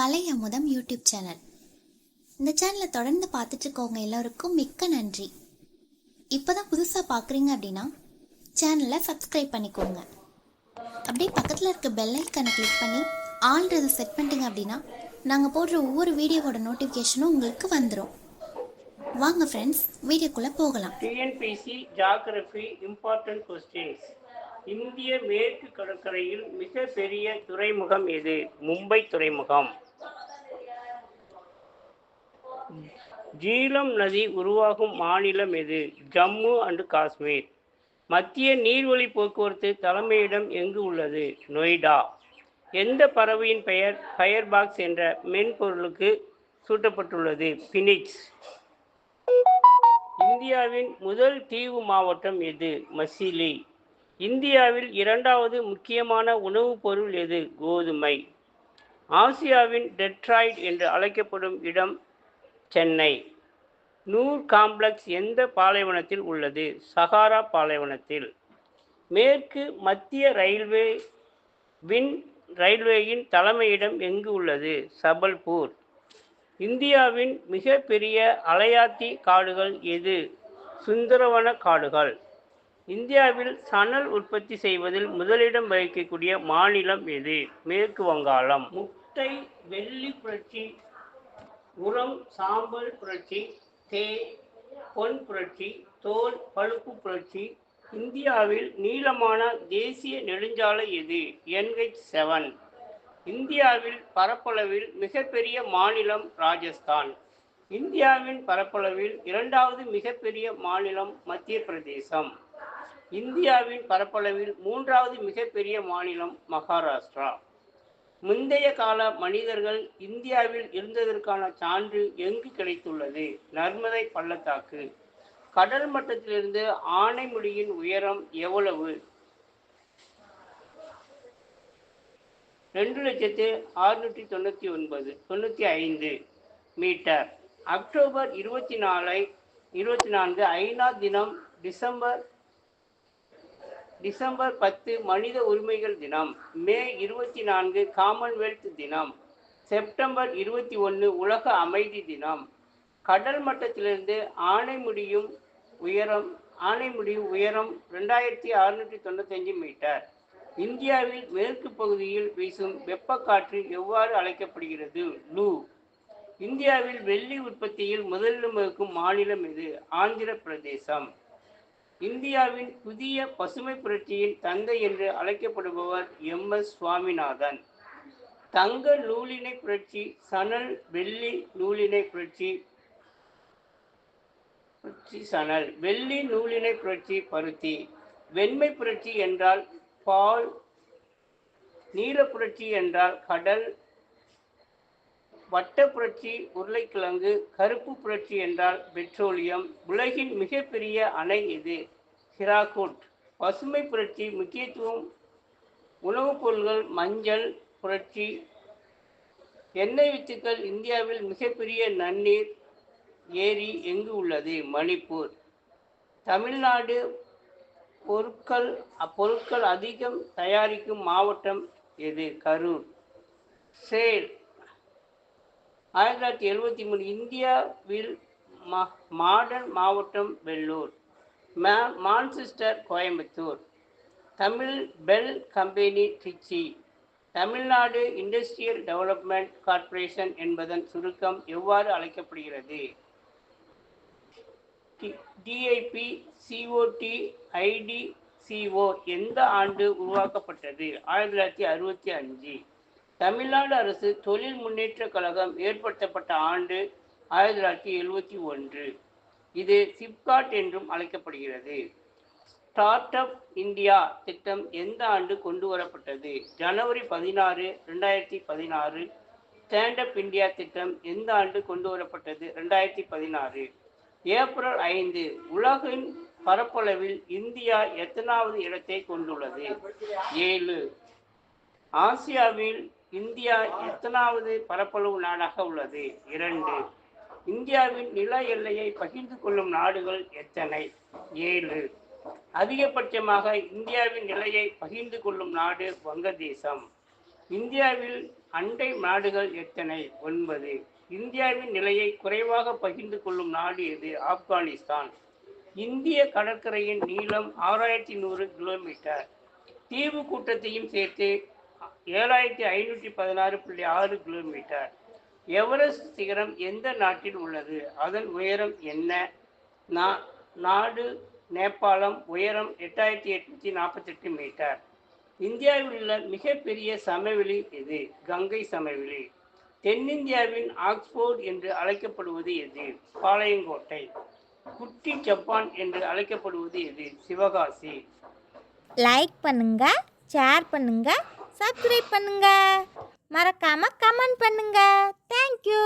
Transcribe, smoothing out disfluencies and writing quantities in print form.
கலை அமுதம் YouTube channel. இந்த சேனலை தொடர்ந்து பார்த்துட்டு இருக்கவங்க எல்லோருக்கும் மிக்க நன்றி. இப்போதான் புதுசாக பார்க்குறீங்க அப்படின்னா சேனலை சப்ஸ்கிரைப் பண்ணிக்கோங்க. அப்படியே பக்கத்தில் இருக்க பெல் ஐக்கானை கிளிக் பண்ணி ஆல்ரெடி செட் பண்ணிட்டீங்க அப்படின்னா நாங்கள் போடுற ஒவ்வொரு வீடியோவோட நோட்டிஃபிகேஷனும் உங்களுக்கு வந்துடும். வாங்க ஃப்ரெண்ட்ஸ், வீடியோக்குள்ளே போகலாம். TNPSC geography important questions. இந்திய மேற்கு கடற்கரையில் மிக பெரிய துறைமுகம் எது? மும்பை துறைமுகம். ஜீலம் நதி உருவாகும் மாநிலம் எது? ஜம்மு அண்ட் காஷ்மீர். மத்திய நீர்வழி போக்குவரத்து தலைமையிடம் எங்கு உள்ளது? நொய்டா. எந்த பறவையின் பெயர் ஃபயர்பாக்ஸ் என்ற மென்பொருளுக்கு சூட்டப்பட்டுள்ளது? பினிக்ஸ். இந்தியாவின் முதல் தீவு மாவட்டம் எது? மசிலி. இந்தியாவில் இரண்டாவது முக்கியமான உணவுப் பொருள் எது? கோதுமை. ஆசியாவின் டெட்ராய்ட் என்று அழைக்கப்படும் இடம் சென்னை. நூர் காம்ப்ளெக்ஸ் எந்த பாலைவனத்தில் உள்ளது? சஹாரா பாலைவனத்தில். மேற்கு மத்திய ரயில்வேயின் தலைமையிடம் எங்கு உள்ளது? சபல்பூர். இந்தியாவின் மிக பெரிய அலையாத்தி காடுகள் எது? சுந்தரவன காடுகள். இந்தியாவில் சணல் உற்பத்தி செய்வதில் முதலிடம் வகிக்கக்கூடிய மாநிலம் எது? மேற்கு வங்காளம். முட்டை வெள்ளி புரட்சி, உரம் சாம்பல் புரட்சி, பொன் புரட்சி, தோல் பழுப்பு புரட்சி. இந்தியாவில் நீளமான தேசிய நெடுஞ்சாலை எது? NH7. இந்தியாவில் பரப்பளவில் மிகப்பெரிய மாநிலம் ராஜஸ்தான். இந்தியாவின் பரப்பளவில் இரண்டாவது மிகப்பெரிய மாநிலம் மத்திய பிரதேசம். இந்தியாவின் பரப்பளவில் மூன்றாவது மிகப்பெரிய மாநிலம் மகாராஷ்டிரா. முந்தைய கால மனிதர்கள் இந்தியாவில் இருந்ததற்கான சான்று எங்கு கிடைத்துள்ளது? நர்மதை பள்ளத்தாக்கு. கடல் மட்டத்திலிருந்து ஆனைமுடியின் உயரம் எவ்வளவு? 2,699.95 மீட்டர். அக்டோபர் 24 ஐநா தினம். டிசம்பர் 10 மனித உரிமைகள் தினம். மே 24 காமன்வெல்த் தினம். செப்டம்பர் 21 உலக அமைதி தினம். கடல் மட்டத்திலிருந்து ஆனைமுடியும் உயரம் 2,695 மீட்டர். இந்தியாவில் மேற்கு பகுதியில் வீசும் வெப்பக்காற்று எவ்வாறு அழைக்கப்படுகிறது? லூ. இந்தியாவில் வெள்ளி உற்பத்தியில் முதலிடம் வகிக்கும் மாநிலம் எது? ஆந்திர பிரதேசம். இந்தியாவின் புதிய பசுமை புரட்சியின் தந்தை என்று அழைக்கப்படுபவர் MS சுவாமிநாதன். தங்க நூலினை புரட்சி சணல், வெள்ளி நூலினை புரட்சி சணல், வெள்ளி நூலினை புரட்சி பருத்தி. வெண்மை புரட்சி என்றால் பால், நீல புரட்சி என்றால் கடல், வட்ட புரட்சி உருளைக்கிழங்கு, கருப்பு புரட்சி என்றால் பெட்ரோலியம். உலகின் மிகப்பெரிய அணை எது? ஹிராகுட். பசுமை புரட்சி முக்கியத்துவம் உணவுப் பொருள்கள் மஞ்சள் புரட்சி. எண்ணெய் வித்துக்கள் இந்தியாவில் மிகப்பெரிய நன்னீர் ஏரி எங்கு உள்ளது? மணிப்பூர். தமிழ்நாடு பொருட்கள் அதிகம் தயாரிக்கும் மாவட்டம் எது? கரூர். சேல். 1973 இந்தியாவில் மாடர்ன் மாவட்டம் Vellore. Manchester Coimbatore. Tamil BHEL company Trichy. Tamil Nadu industrial development corporation என்பதன் சுருக்கம் எவ்வாறு அழைக்கப்படுகிறது? DIP COT IDCO. எந்த ஆண்டு உருவாக்கப்பட்டது? 1965. தமிழ்நாடு அரசு தொழில் முன்னேற்ற கழகம் ஏற்படுத்தப்பட்ட ஆண்டு 1971. இது சிப்காட் என்றும் அழைக்கப்படுகிறது. ஸ்டார்ட் அப் இந்தியா திட்டம் எந்த ஆண்டு கொண்டு வரப்பட்டது? ஜனவரி 16, 2016. ஸ்டாண்ட் அப் இந்தியா திட்டம் எந்த ஆண்டு கொண்டு வரப்பட்டது? 2016. ஏப்ரல் 5. உலகின் பரப்பளவில் இந்தியா எத்தனாவது இடத்தை கொண்டுள்ளது? 7. ஆசியாவில் இந்தியா எத்தனாவது பரப்பளவு நாடாக உள்ளது? 2. இந்தியாவின் நில எல்லையை பகிர்ந்து கொள்ளும் நாடுகள் எத்தனை? 7. அதிகபட்சமாக இந்தியாவின் நிலையை பகிர்ந்து கொள்ளும் நாடு வங்கதேசம். இந்தியாவில் அண்டை நாடுகள் எத்தனை? 9. இந்தியாவின் நிலையை குறைவாக பகிர்ந்து கொள்ளும் நாடு எது? ஆப்கானிஸ்தான். இந்திய கடற்கரையின் நீளம் 6100 கிலோமீட்டர். தீவு கூட்டத்தையும் சேர்த்து 7516.6 கிலோமீட்டர். எவரெஸ்ட் சிகரம் எந்த நாட்டில் உள்ளது? அதன் உயரம் என்ன? நாடு நேபாளம். உயரம் 8848 மீட்டர். இந்தியாவில் உள்ள மிகப்பெரிய சமவெளி எது? கங்கை சமவெளி. தென்னிந்தியாவின் ஆக்ஸ்போர்ட் என்று அழைக்கப்படுவது எது? பாளையங்கோட்டை. குட்டி ஜப்பான் என்று அழைக்கப்படுவது எது? சிவகாசி. லைக் பண்ணுங்க, ஷேர் பண்ணுங்க, சப்ஸ்கிரைப் பண்ணுங்க, மறக்காம கமெண்ட் பண்ணுங்க. தேங்க்யூ.